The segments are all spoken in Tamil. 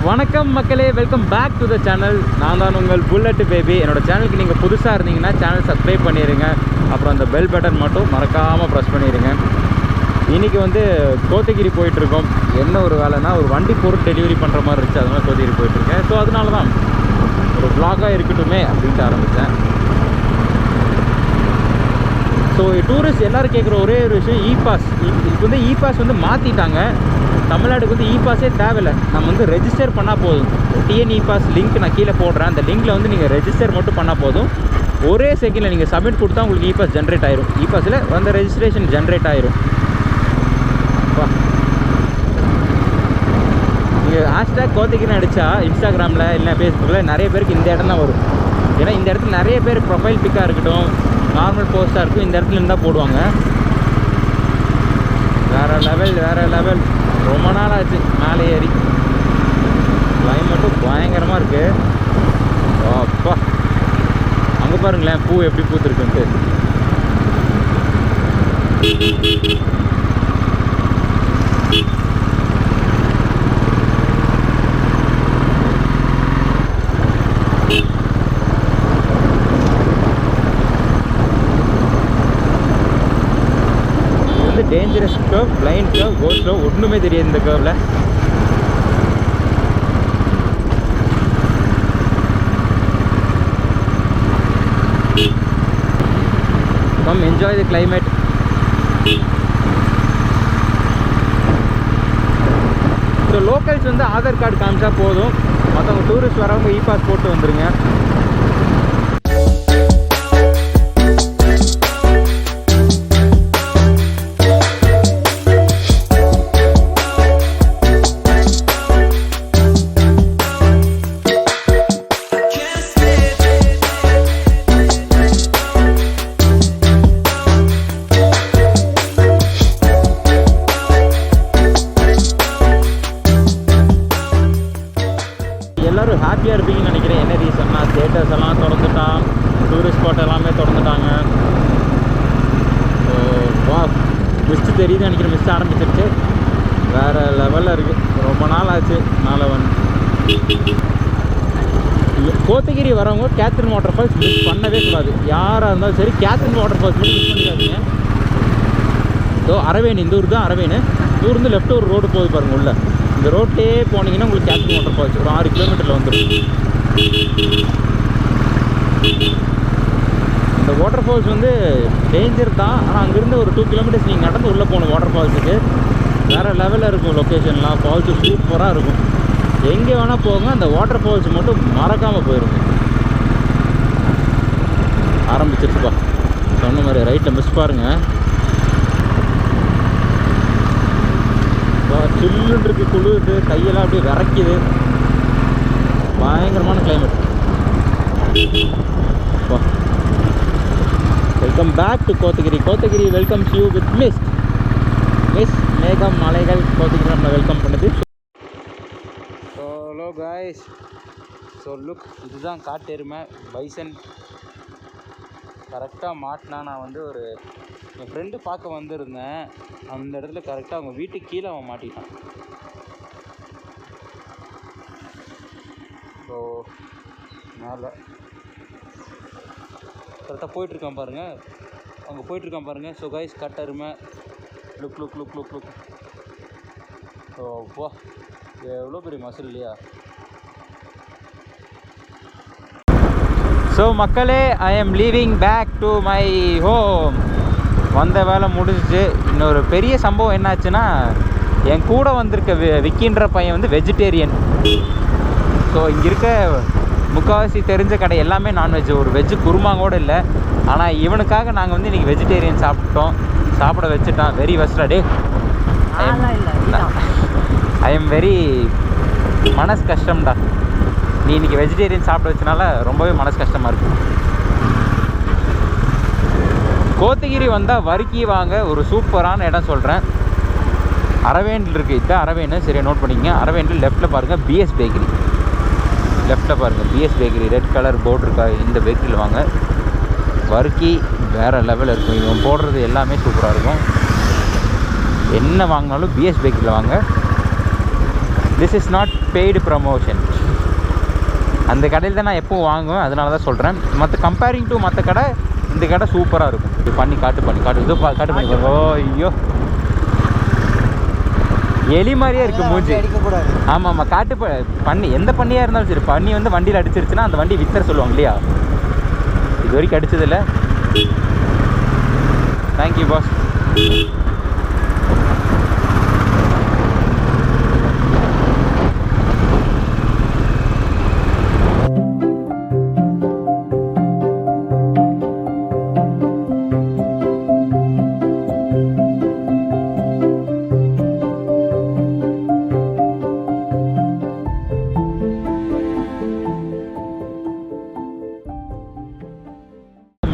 வணக்கம் மக்களே, welcome back to the channel. நான் தான் உங்கள் புல்லட் பேபி. என்னோட சேனலுக்கு நீங்கள் புதுசாக இருந்தீங்கன்னா சேனல் சப்ஸ்கிரைப் பண்ணிடுங்க. அப்புறம் அந்த பெல் பட்டன் மட்டும் மறக்காமல் ப்ரெஸ் பண்ணிடுங்க. இன்றைக்கி வந்து கோத்தகிரி போயிட்டுருக்கோம். என்ன ஒரு வேலைன்னா, ஒரு வண்டி பொருள் டெலிவரி பண்ணுற மாதிரி இருந்துச்சு, அதனால கோத்தகிரி போயிட்டுருக்கேன். ஸோ அதனால தான் ஒரு vlog-ஆ இருக்கட்டுமே அப்படின்ட்டு ஆரம்பித்தேன். ஸோ டூரிஸ்ட் எல்லோரும் கேட்குற ஒரே ஒரு விஷயம், இ பாஸ். இப்போ வந்து இ பாஸ் வந்து மாற்றிட்டாங்க. தமிழ்நாடுக்கு வந்து இ பாஸே தேவையில்லை, நம்ம வந்து ரெஜிஸ்டர் பண்ணால் போதும். டிஎன் இ பாஸ் லிங்க் நான் கீழே போடுறேன். அந்த லிங்கில் வந்து நீங்கள் ரெஜிஸ்டர் மட்டும் பண்ணால் போதும். ஒரே செகண்டில் நீங்கள் சப்மிட் கொடுத்தா உங்களுக்கு இ பாஸ் ஜென்ரேட் ஆயிரும். இ பாஸில் வந்து ரெஜிஸ்ட்ரேஷன் ஜென்ரேட் ஆயிரும். நீங்கள் ஹேஷ்டேக் கோத்தகிரின்னு அடித்தா இன்ஸ்டாகிராமில் இல்லை ஃபேஸ்புக்கில் நிறைய பேருக்கு இந்த இடம் தான் வரும். ஏன்னா இந்த இடத்துல நிறைய பேர் ப்ரொஃபைல் பிக்காக இருக்கட்டும், நார்மல் போஸ்ட்டாக இருக்கும், இந்த இடத்துல இருந்தால் போடுவாங்க. வேறு லெவல். ரொம்ப நாள் ஆச்சு மேலே ஏறி. கிளைமேட்டும் பயங்கரமாக இருக்குது. அப்பா, அங்கே பாருங்களேன் பூ எப்படி பூத்துருக்குன்ட்டு. Dangerous curve, blind curve, go slow, ஒன்றுமே தெரியாது இந்த கர்வில். Come enjoy the climate. So locals வந்து ஆதார் கார்டு காமிச்சா போதும். மற்றவங்க டூரிஸ்ட் வரவங்க இ பாஸ் போட்டு வந்துடுங்க. எல்லோரும் ஹாப்பியாக இருப்பீங்கன்னு நினைக்கிறேன். என்ன ரீசன்னா, தியேட்டர்ஸ் எல்லாம் திறந்துட்டான், டூரிஸ்ட் ஸ்பாட் எல்லாமே திறந்துட்டாங்க. வா, மிஸ்ட்டு தெரியுதுன்னு நினைக்கிறேன். மிஸ்ட் ஆரம்பிச்சிருச்சு. வேறு லெவலில் இருக்குது. ரொம்ப நாள் ஆச்சு மேலே வந்து. கோத்தகிரி வரவங்க கேத்ரின் வாட்டர் ஃபால்ஸ் மிஸ் பண்ணவே கூடாது. யாராக இருந்தாலும் சரி, கேத்ரின் வாட்டர் ஃபால்ஸ் மட்டும் மிஸ் பண்ணிடாதீங்க. இதோ அரவேணு, இந்த ஊர் தான் அரவேணு. ஊர்ந்து லெஃப்ட் ஒரு ரோடு போகுது பாருங்கள் உள்ள. இந்த ரோட்லேயே போனீங்கன்னா உங்களுக்கு கேத்ரின் வாட்டர் ஃபால்ஸ் ஒரு 6 கிலோமீட்டரில் வந்துடும். இந்த வாட்டர் ஃபால்ஸ் வந்து டேஞ்சர் தான், ஆனால் அங்கேருந்து ஒரு 2 கிலோமீட்டர்ஸ் நீங்கள் நடந்து உள்ளே போகணும் வாட்டர் ஃபால்ஸுக்கு. வேறு லெவலில் இருக்கும் லொக்கேஷன்லாம். ஃபால்ஸு சூப்பராக இருக்கும். எங்கே வேணால் போங்க, அந்த வாட்டர் ஃபால்ஸ் மட்டும் மறக்காமல் போயிருங்க. ஆரம்பிச்சிருச்சுப்பா சொன்ன மாதிரி. ரைட்டில் மிஸ் பாருங்கள். சில்லுன்னு இருக்குது, குளிருது, கையெல்லாம் அப்படியே விரைக்குது. பயங்கரமான climate. Welcome back to Kotagiri. Kotagiri welcomes you with mist மேகம் மலைகள். கோத்தகிரி நம்மளை வெல்கம் பண்ணுது. ஹலோ காய்ஸ், ஸோ லுக், இதுதான் காட்டெருமை பைசன். கரெக்டாக மாட்டினா நான் வந்து ஒரு என் ஃப்ரெண்டு பார்க்க வந்திருந்தேன். அந்த இடத்துல கரெக்டாக அவங்க வீட்டுக்கு கீழே அவன் மாட்டிட்டான். ஸோ மேலே கரெக்டாக போயிட்டுருக்கான் பாருங்கள், அங்கே போயிட்டுருக்கான் பாருங்கள். ஸோ கைஸ், கட்டருமை. லுக். ஸோ வா, எவ்வளோ பெரிய மசில் இல்லையா? ஸோ மக்களே, I am leaving back to my home. வந்த வேலை முடிஞ்சிச்சு. இன்னொரு பெரிய சம்பவம் என்னாச்சுன்னா, என் கூட வந்திருக்க விக்கின்ற பையன் வந்து வெஜிடேரியன். ஸோ இங்கே இருக்க முக்கால்வாசி தெரிஞ்ச கடை எல்லாமே நான்வெஜ். ஒரு வெஜ்ஜு குருமாங்கூட இல்லை. ஆனால் இவனுக்காக நாங்கள் வந்து இன்றைக்கி வெஜிடேரியன் சாப்பிட வச்சுட்டான். Very wasted day. I am very மனசு கஷ்டம்டா. நீ இன்றைக்கி வெஜிடேரியன் சாப்பிட வச்சனால ரொம்பவே மனசு கஷ்டமாக இருக்குது. கோத்தகிரி வந்தால் வறுக்கி வாங்க. ஒரு சூப்பரான இடம் சொல்கிறேன். அரவேண்டில் இருக்குது. இதுதான் அரவேணு. சரியா நோட் பண்ணிக்கங்க. அரவேண்டில் லெஃப்ட்டில் பாருங்கள் பிஎஸ் பேக்கரி. லெஃப்ட்டில் பாருங்கள் BS bakery. Red colour board இருக்கா, இந்த பேக்கரியில் வாங்க. வறுக்கி வேறு லெவலில் இருக்கும். இவன் போடுறது எல்லாமே சூப்பராக இருக்கும். என்ன வாங்கினாலும் பிஎஸ் பேக்கரியில் வாங்க. This is not paid promotion. அந்த கடையில் தான் நான் எப்பவும் வாங்குவேன், அதனால தான் சொல்கிறேன். மற்ற கம்பேரிங் டு மற்ற கடை இந்த கடை சூப்பராக இருக்கும். இது பண்ணி காட்டு இது காட்டு பண்ணி. ஓ ஐயோ, எலி மாதிரியே இருக்குது மூஞ்சி. ஆமாம் ஆமாம், காட்டு பண்ணி எந்த பண்ணியாக இருந்தாலும் சரி, பண்ணி வந்து வண்டியில் அடிச்சிருச்சுன்னா அந்த வண்டி வித்தர் சொல்லுவாங்க இல்லையா, இது வரைக்கும் அடிச்சதில்லை. Thank you boss.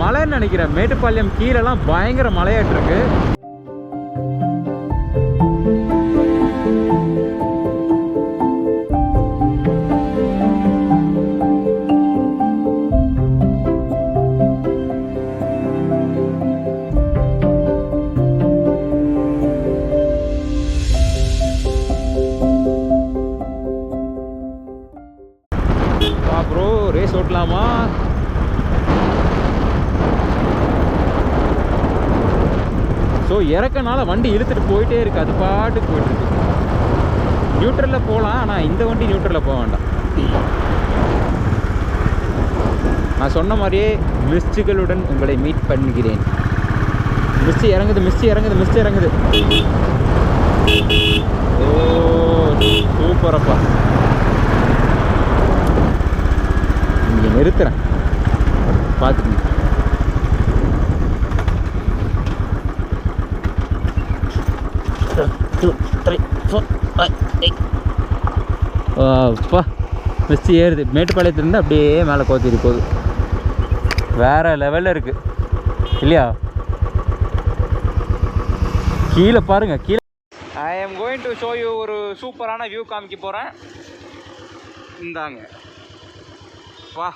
மலைன்னு நினைக்கிறேன், மேட்டுப்பாளையம் கீழெல்லாம் பயங்கர மலையாட்டு இருக்கு. ப்ரோ ரேஸ் ஓட்டலாமா? ஸோ இறக்கனால வண்டி இழுத்துட்டு போயிட்டே இருக்குது, அது பாட்டுக்கு போயிட்டுருக்கு. நியூட்ரலில் போகலாம், ஆனால் இந்த வண்டி நியூட்ரலில் போக வேண்டாம். நான் சொன்ன மாதிரியே மிஸ்டுகளுடன் உங்களை மீட் பண்ணுகிறேன். மிஸ்டு இறங்குது, மிஸ்டு இறங்குது, மிஸ்டு இறங்குது. ஓ சூப்பரப்பா. இங்கே நிறுத்துறேன், பார்த்துக்கங்க. அப்பா மிஸ்டு ஏறுது. மேட்டுப்பாளையத்துலேருந்து அப்படியே மேலே கோத்திட்டு போகுது. வேறு லெவலில் இருக்குது இல்லையா? கீழே பாருங்கள், கீழே. I am going to show you ஒரு சூப்பரான வியூ காமிக்க போகிறேன். இந்தாங்க வா,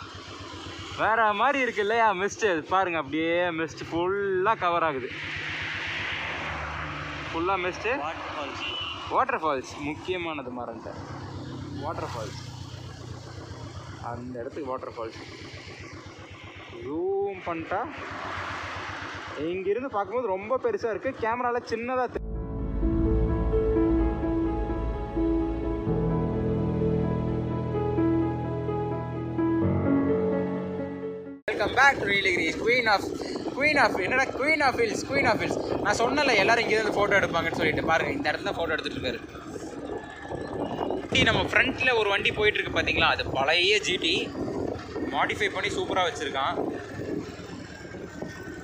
வேறு மாதிரி இருக்குது இல்லையா? மிஸ்ட்டு பாருங்கள், அப்படியே மிஸ்ட்டு ஃபுல்லாக கவர் ஆகுது. ஃபுல்லாக மிஸ்ட்டு. வாட்டர் ஃபால்ஸ் முக்கியமானது மறந்துட்டேன். வாட்டர் ஃபால்ஸ், அந்த இடத்துக்கு வாட்டர் ஃபால்ஸ் ஜூம் பண்ணிட்டா இங்கிருந்து பார்க்கும்போது ரொம்ப பெருசாக இருக்குது, கேமராவில் சின்னதாக. Welcome back to Nilgiris queen of என்னடா குயின் ஆஃப் ஹில்ஸ். நான் சொன்னல எல்லாரும் இங்கே இருந்து ஃபோட்டோ எடுப்பாங்கன்னு சொல்லிட்டு. பாருங்க, இந்த இடத்துல ஃபோட்டோ எடுத்துகிட்டு இருக்காரு. நம்ம ஃப்ரண்ட்டில் ஒரு வண்டி போயிட்டுருக்கு பார்த்தீங்களா, அது பழைய ஜிடி மாடிஃபை பண்ணி சூப்பராக வச்சுருக்கான்.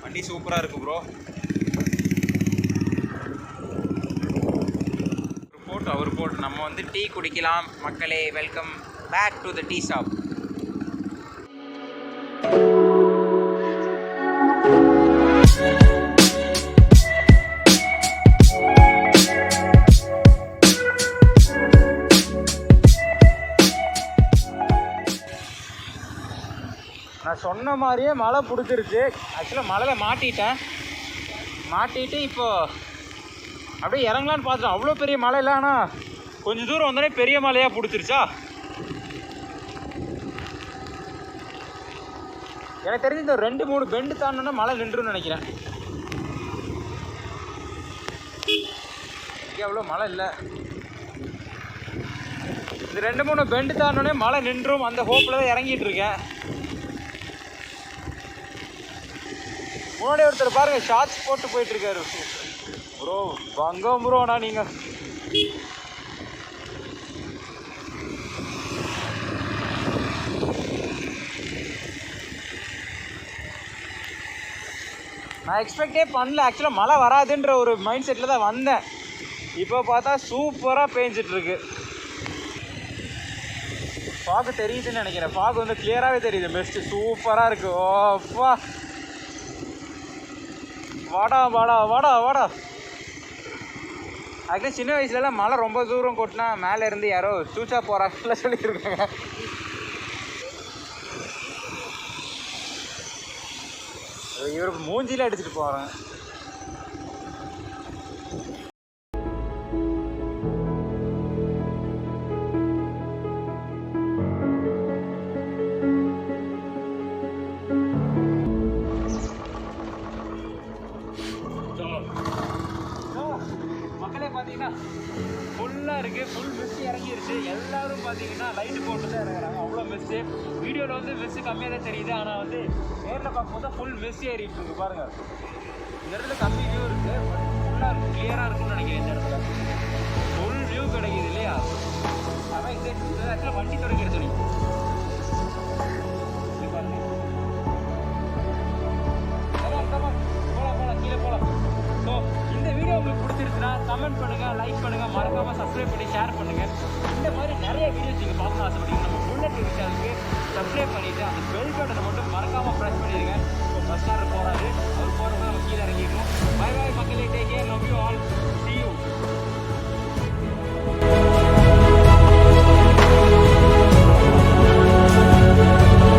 வண்டி சூப்பராக இருக்குது ப்ரோ. ஒரு போட்டு நம்ம வந்து டீ குடிக்கலாம் மக்களே. Welcome back to the tea shop. நான் சொன்ன மாதிரியே மழை பிடிச்சிருச்சு. ஆக்சுவலாக மழையில் மாட்டிட்டு இப்போ அப்படியே இறங்கலான்னு பார்த்துட்டோம். அவ்வளோ பெரிய மழை இல்லை, ஆனால் கொஞ்சம் தூரம் வந்தோடனே பெரிய மழையாக பிடிச்சிருச்சா. எனக்கு தெரிஞ்சு இந்த 2-3 பெண்டு தாண்டோன்னா மழை நின்றுன்னு நினைக்கிறேன். இங்கே அவ்வளோ மழை இல்லை. இந்த 2-3 பெண்டு தாண்டோன்னே மழை நின்றும் அந்த ஹோப்பில் தான் இறங்கிட்டு இருக்கேன். முன்னாடி ஒருத்தர் பாருங்க, ஷார்ட்ஸ் போட்டு போயிட்டு இருக்காரு. ப்ரோ பங்கம் ப்ரோண்ணா நீங்கள். நான் எக்ஸ்பெக்டே பண்ணல. ஆக்சுவலாக மழை வராதுன்ற ஒரு மைண்ட் செட்டில் தான் வந்தேன். இப்போ பார்த்தா சூப்பராக பேஞ்சிட்ருக்கு. ஃபாகு தெரியுதுன்னு நினைக்கிறேன். ஃபாகு வந்து கிளியராகவே தெரியுது. பெஸ்ட்டு சூப்பராக இருக்குது. ஓப்பா வாடா வாடா வாடா வாடா. ஆக்சுவலி சின்ன வயசுலலாம் மழை ரொம்ப தூரம் கொட்டினா மேலே இருந்து யாரோ சூச்சா போகிறாங்கள சொல்லியிருக்காங்க. இவருக்கு மூஞ்சியில் அடிச்சுட்டு போகிறேன். பார்த்தீங்கன்னா லைட்டு போட்டு தான் இறங்குறாங்க. அவ்வளோ மெஸ்ஸு. வீடியோவில் வந்து மெஸ்ஸு கம்மியாக தான் தெரியுது, ஆனால் வந்து நேரில் பார்க்கும்போது தான் ஃபுல் மெஸ்ஸு ஏறிட்டு இருக்கு பாருங்கள். இந்த இடத்துல கம்மி வியூ இருக்குது, ஃபுல்லாக கிளியராக இருக்கும்னு நினைக்கிறேன். இந்த இடத்துல ஃபுல் வியூ கிடைக்குது இல்லையா? அதான் இந்த இடத்துல வண்டி துடைக்கிற துணி போகலாம் கீழே போகலாம். ஸோ இந்த வீடியோ உங்களுக்கு பிடிச்சிருச்சுன்னா கமெண்ட் பண்ணுங்கள், லைக் பண்ணுங்கள், மறக்காமல் சப்ஸ்கிரைப் பண்ணி ஷேர் பண்ணுங்கள். இந்த மாதிரி நிறைய வீடியோஸ் நீங்கள் பார்க்கணும் ஆசைப்பட்டீங்க நம்ம புல்லட் சேனலுக்கு சப்ஸ்கிரைப் பண்ணிவிட்டு அந்த பெல் பட்டனை மட்டும் மறக்காமல் ப்ரெஸ் பண்ணிடுங்க. ஸோ பஸ் ஸ்டாண்ட் போகிறாங்க.